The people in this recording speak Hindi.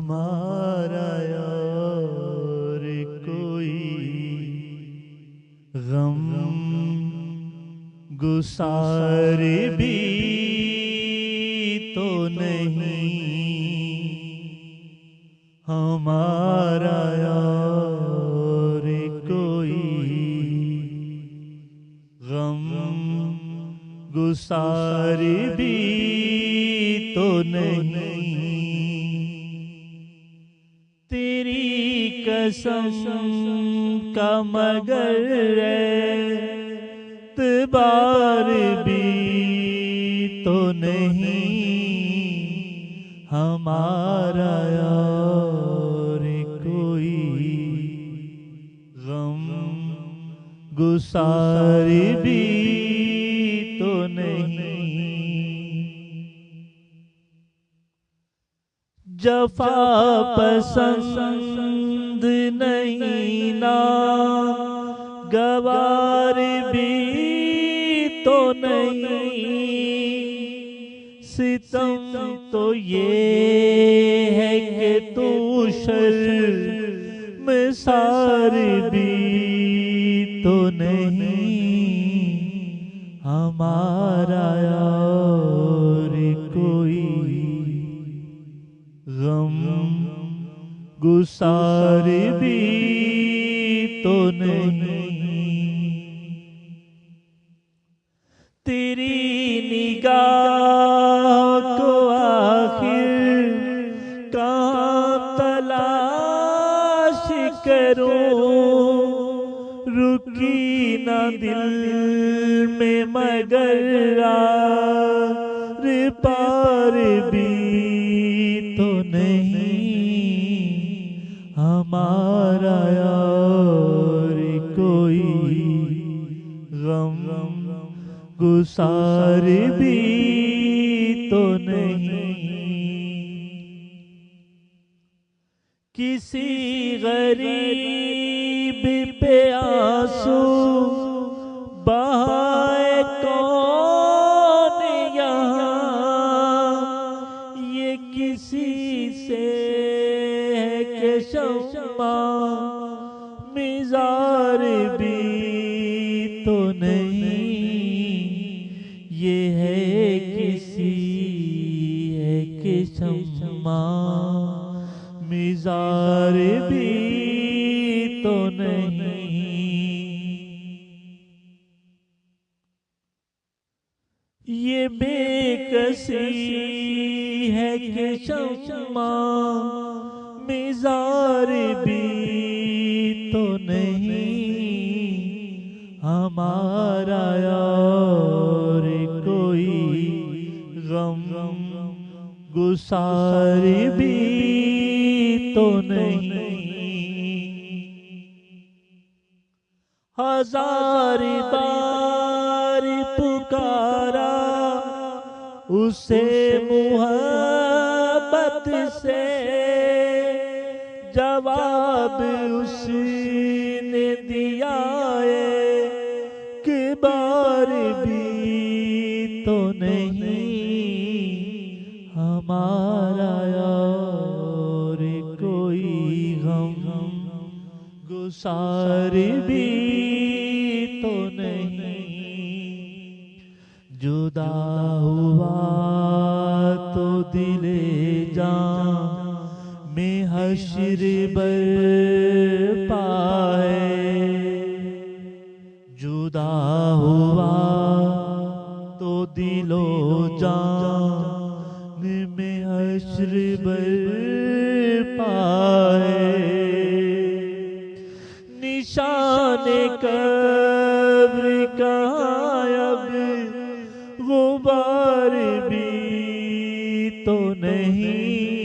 हमारा यार कोई गम गुसार भी तो नहीं, हमारा यार कोई गम गुसार भी तो नहीं। तेरी कसम का मगर एतबार भी तो नहीं, हमारा यार कोई गम गुसार भी तो नहीं। जफा पसंद नहीं ना गवार भी तो नहीं, सितम तो ये है कि तू शर्मसार भी तो नहीं, हमारा यार कोई गम गुसार भी तो नहीं। तेरी निगाह को आखिर कहाँ तलाश करूं, रुकी ना दिल में मगर आर पार भी तो नहीं, हमारा यार कोई गम गुसार भी तो नहीं। किसी गरीब पे आंसू बहाए कौन यहाँ, ये किसी से है कि शम्मा मिज़ार भी तो नहीं, ये है किसी है कि शम्मा मिज़ार भी तो नहीं। ये बेकसी है कि शम्मा मिज़ार भी तो नहीं, हमारा यार कोई गम गुसार भी तो नहीं। हजार बार पुकारा उसे मोहब्बत से, जवाब उसने दिया एक बार भी तो नहीं, हमारा यार कोई गम गुसार भी तो नहीं। जुदा हुआ तो दिले जान में हश्र बरपा है, जुदा हुआ तो दिलो जान में हश्र बरपा है। निशाने कब्र कहाँ अब गुबार भी तो नहीं,